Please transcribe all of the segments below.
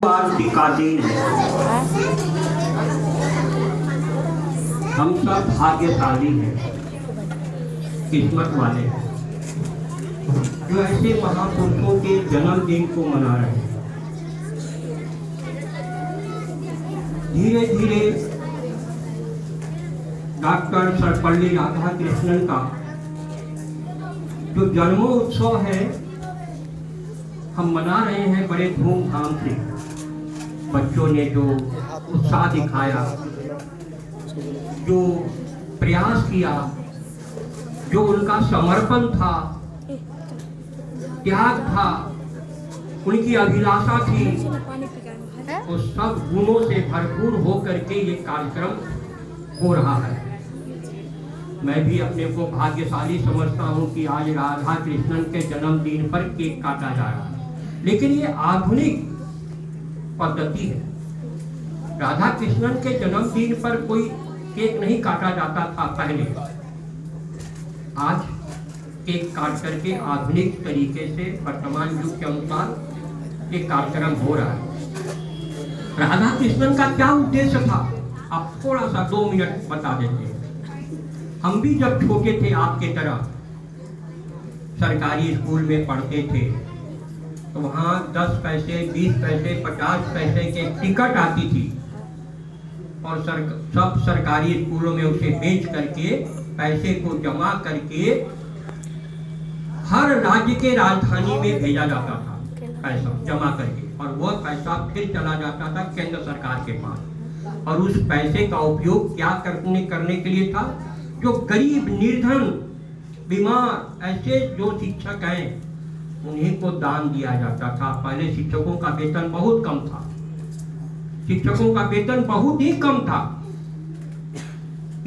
आरती का दिन है। हम सब भाग्यशाली हैं, किस्मत वाले हैं जो ऐसे महापुरुषों के जन्मदिन को मना रहे हैं। धीरे धीरे डॉक्टर सर्वपल्ली राधाकृष्णन का जो जन्मोत्सव है हम मना रहे हैं बड़े धूमधाम से। बच्चों ने जो उत्साह दिखाया, जो प्रयास किया, जो उनका समर्पण था, त्याग था, उनकी अभिलाषा थी, वो सब गुणों से भरपूर होकर के ये कार्यक्रम हो रहा है। मैं भी अपने को भाग्यशाली समझता हूँ कि आज राधा कृष्णन के जन्मदिन पर केक काटा जा रहा है, लेकिन ये आधुनिक पद्धति है। राधा कृष्णन के जन्मदिन पर कोई केक नहीं काटा जाता था पहले। आज केक काट करके आधुनिक तरीके से वर्तमान युग के अनुसार ये कार्यक्रम हो रहा है। राधा कृष्णन का क्या उद्देश्य था, आप थोड़ा सा 2 मिनट बता देते हैं। हम भी जब छोटे थे आपके तरह सरकारी स्कूल में पढ़ते थे तो वहाँ 10 पैसे, 20 पैसे, 50 पैसे के टिकट आती थी और सब सरकारी स्कूलों में उसे बेच करके पैसे को जमा करके हर राज्य के राजधानी में भेजा जाता था पैसा जमा करके, और वह पैसा फिर चला जाता था केंद्र सरकार के पास। और उस पैसे का उपयोग क्या करने के लिए था, जो गरीब, निर्धन, बीमार ऐसे जो शिक्षक हैं उन्हीं को दान दिया जाता था। पहले शिक्षकों का वेतन बहुत कम था, शिक्षकों का वेतन बहुत ही कम था।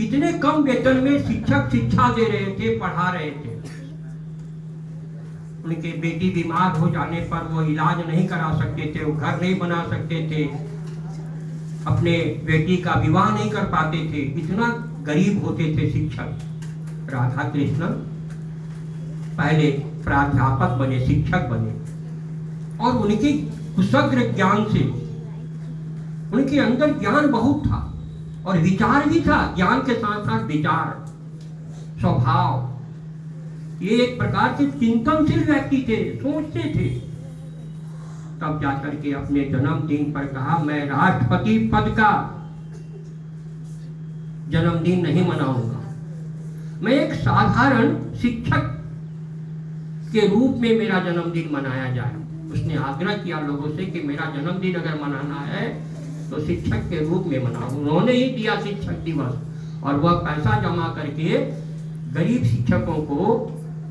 इतने कम वेतन में शिक्षक शिक्षा दे रहे थे, पढ़ा रहे थे। उनके बेटी बीमार हो जाने पर वो इलाज नहीं करा सकते थे, वो घर नहीं बना सकते थे, अपने बेटी का विवाह नहीं कर पाते थे, इतना गरीब होते थे शिक्षक। राधा कृष्णन पहले प्राध्यापक बने, शिक्षक बने, और उनके कुशग्र ज्ञान से उनके अंदर ज्ञान बहुत था और विचार भी था। ज्ञान के साथ साथ विचार, स्वभाव, ये एक प्रकार के चिंतनशील व्यक्ति थे, सोचते थे। तब जाकर के अपने जन्मदिन पर कहा, मैं राष्ट्रपति पद का जन्मदिन नहीं मनाऊंगा, मैं एक साधारण शिक्षक के रूप में मेरा जन्मदिन मनाया जाए। उसने आग्रह किया लोगों से कि मेरा जन्मदिन अगर मनाना है तो शिक्षक के रूप में मनाओ। उन्होंने ही दिया शिक्षक दिवस, और वह पैसा जमा करके गरीब शिक्षकों को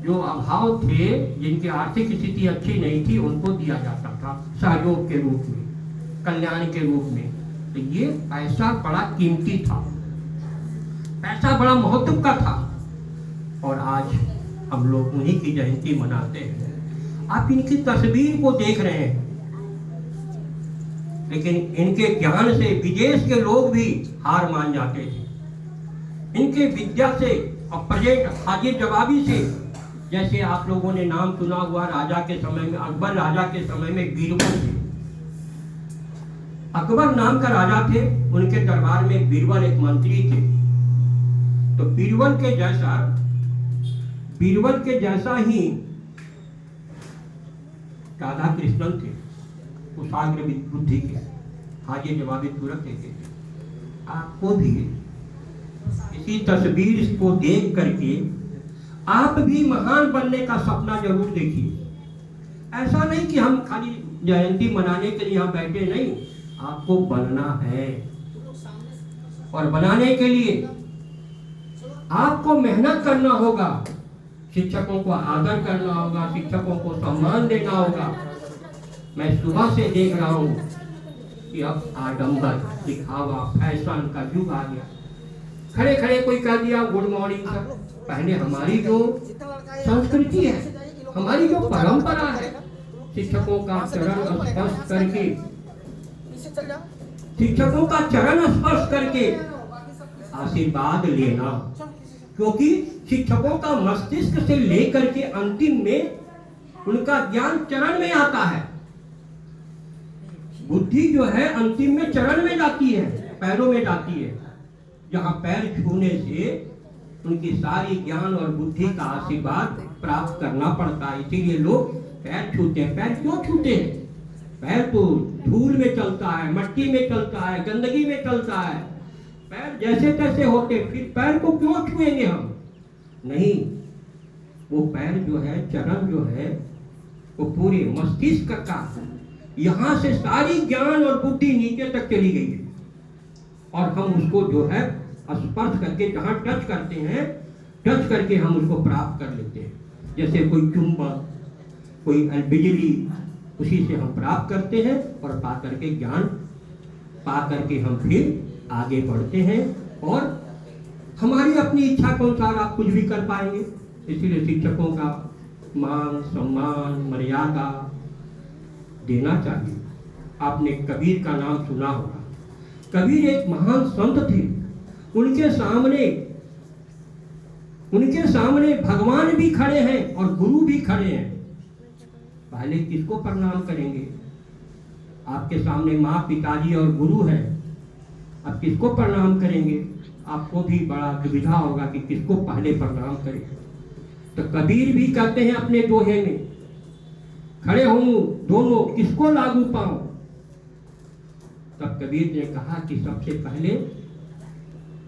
जो अभाव थे, जिनकी आर्थिक स्थिति अच्छी नहीं थी, उनको दिया जाता था सहयोग के रूप में, कल्याण के रूप में। तो ये पैसा बड़ा कीमती था, पैसा बड़ा महत्व का था, और आज हम लोग उन्हीं की जयंती मनाते हैं। आप इनकी तस्वीर को देख रहे हैं, लेकिन इनके ज्ञान से विदेश के लोग भी हार मान जाते थे। इनके विद्या से और प्रेजेंट हाजिर जवाबी से, जैसे आप लोगों ने नाम सुना हुआ राजा के समय में, अकबर राजा के समय में बीरबल थे। अकबर नाम का राजा थे, उनके दरबार में बीरबल एक मंत्री थे। तो बीरबल के जैसा ही राधा कृष्णन थे, कुशाग्र बुद्धि के, हाजिर जवाबी तुरंत देते थे। आपको भी इसी तस्वीर को देख करके आप भी महान बनने का सपना जरूर देखिए। ऐसा नहीं कि हम खाली जयंती मनाने के लिए यहाँ बैठे, नहीं, आपको बनना है, और बनाने के लिए आपको मेहनत करना होगा, शिक्षकों को आदर करना होगा, शिक्षकों को सम्मान देना होगा। मैं सुबह से देख रहा हूँ कि अब आडंबर, दिखावा, फैशन का युग आ गया। खड़े खड़े कोई कह दिया गुड मॉर्निंग सर। पहले हमारी जो संस्कृति है, हमारी जो परंपरा है, शिक्षकों का चरण स्पर्श करके, शिक्षकों का चरण स्पर्श करके आशीर्वाद लेना, क्योंकि शिक्षकों का मस्तिष्क से लेकर के अंतिम में उनका ज्ञान चरण में आता है। बुद्धि जो है अंतिम में चरण में जाती है, पैरों में जाती है, जहाँ पैर छूने से उनकी सारी ज्ञान और बुद्धि का आशीर्वाद प्राप्त करना पड़ता है। इसीलिए लोग पैर छूते हैं। पैर क्यों छूते हैं? पैर तो धूल में चलता है, मट्टी में चलता है, गंदगी में चलता है। पैर जैसे तैसे होते, फिर पैर को क्यों छुएंगे हम? नहीं, वो पैर जो है, चरण जो है, वो पूरे मस्तिष्क का, यहाँ से सारी ज्ञान और बुद्धि नीचे तक चली गई है, और हम उसको जो है स्पर्श करके, जहाँ टच करते हैं, टच करके हम उसको प्राप्त कर लेते हैं। जैसे कोई चुंबक, कोई बिजली, उसी से हम प्राप्त करते हैं और पा करके ज्ञान पा करके हम फिर आगे बढ़ते हैं, और हमारी अपनी इच्छा के अनुसार आप कुछ भी कर पाएंगे। इसीलिए शिक्षकों का मान सम्मान मर्यादा देना चाहिए। आपने कबीर का नाम सुना होगा। कबीर एक महान संत थे। उनके सामने भगवान भी खड़े हैं और गुरु भी खड़े हैं। पहले किसको प्रणाम करेंगे? आपके सामने माँ पिताजी और गुरु हैं, अब किसको प्रणाम करेंगे? आपको भी बड़ा दुविधा होगा कि किसको पहले प्रणाम करें। तो कबीर भी कहते हैं अपने दोहे में, खड़े हूं दोनों किसको लागू पाऊं। तब कबीर ने कहा कि सबसे पहले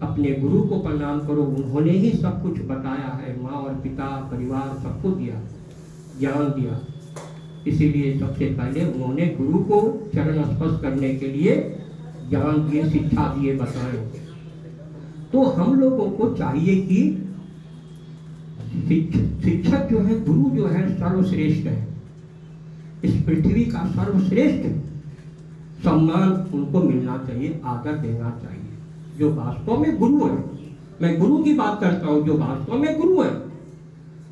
अपने गुरु को प्रणाम करो, उन्होंने ही सब कुछ बताया है, माँ और पिता परिवार सबको दिया, ज्ञान दिया। इसीलिए सबसे पहले उन्होंने गुरु को चरण स्पर्श करने के लिए ज्ञान दिए, शिक्षा दिए, बताए। तो हम लोगों को चाहिए कि शिक्षक जो है, गुरु जो है, सर्वश्रेष्ठ है। इस पृथ्वी का सर्वश्रेष्ठ सम्मान उनको मिलना चाहिए, आदर देना चाहिए। जो वास्तव में गुरु है, मैं गुरु की बात करता हूँ, जो वास्तव में गुरु है,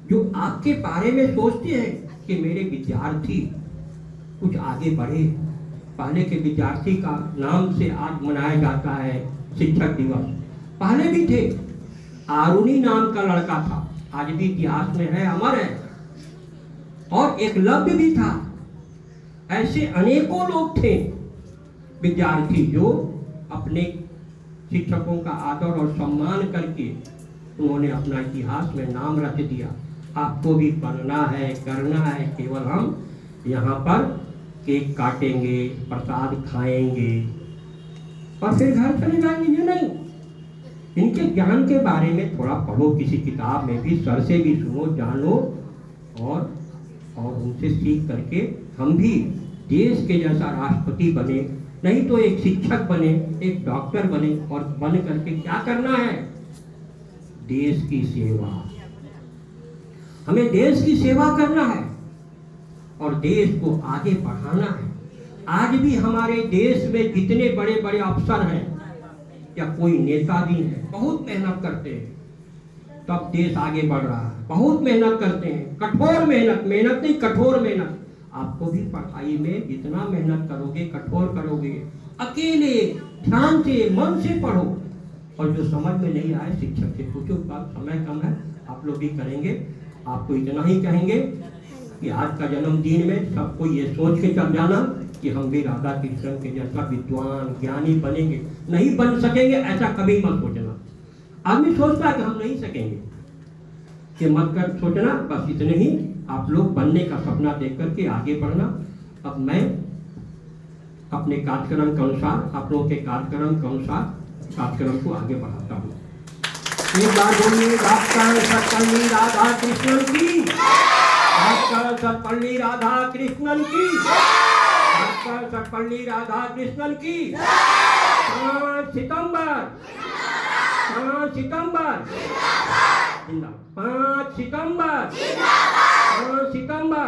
जो आपके बारे में सोचते हैं कि मेरे विद्यार्थी कुछ आगे बढ़े। पहले के विद्यार्थी का नाम से आज मनाया जाता है शिक्षक दिवस। पहले भी थे, आरुणि नाम का लड़का था, आज भी इतिहास में है, अमर है। और एकलव्य भी था। ऐसे अनेकों लोग थे विद्यार्थी जो अपने शिक्षकों का आदर और सम्मान करके उन्होंने अपना इतिहास में नाम रच दिया। आपको भी पढ़ना है, करना है, केवल हम यहाँ पर केक काटेंगे, प्रसाद खाएंगे और फिर घर चले जाएंगे, ये नहीं। इनके ज्ञान के बारे में थोड़ा पढ़ो, किसी किताब में भी, सर से भी सुनो, जानो, और उनसे सीख करके हम भी देश के जैसा राष्ट्रपति बने, नहीं तो एक शिक्षक बने, एक डॉक्टर बने, और बन करके क्या करना है? देश की सेवा। हमें देश की सेवा करना है और देश को आगे बढ़ाना है। आज भी हमारे देश में जितने बड़े बड़े अफसर हैं या कोई नेता भी हैं, बहुत मेहनत करते हैं, तब देश आगे बढ़ रहा है। बहुत मेहनत करते हैं, कठोर मेहनत, मेहनत नहीं कठोर मेहनत। आपको भी पढ़ाई में जितना मेहनत करोगे, कठोर करोगे, अकेले ध्यान से मन से पढ़ो, और जो समझ में नहीं आए शिक्षक से पूछो। बात समय कम है, आप लोग भी करेंगे। आपको इतना ही कहेंगे कि आज का जन्मदिन में सबको ये सोच के चल जाना कि हम भी राधा कृष्ण के जैसा विद्वान ज्ञानी बनेंगे। नहीं बन सकेंगे ऐसा कभी मत सोचना। आदमी सोचता है कि हम नहीं सकेंगे, ये मत कर सोचना। बस इतने ही आप लोग बनने का सपना देख करके आगे बढ़ना। अब मैं अपने कार्यक्रम के अनुसार, आप लोगों के कार्यक्रम के अनुसार कार्यक्रम को आगे बढ़ाता हूँ। एक बार बोलिए, डॉक्टर सर्वपल्ली राधा कृष्णन की, डॉक्टर सर्वपल्ली राधा कृष्णन की, डॉक्टर सर्वपल्ली राधा कृष्णन की। 5 सितंबर 5 सितंबर 5 सितंबर 5 सितंबर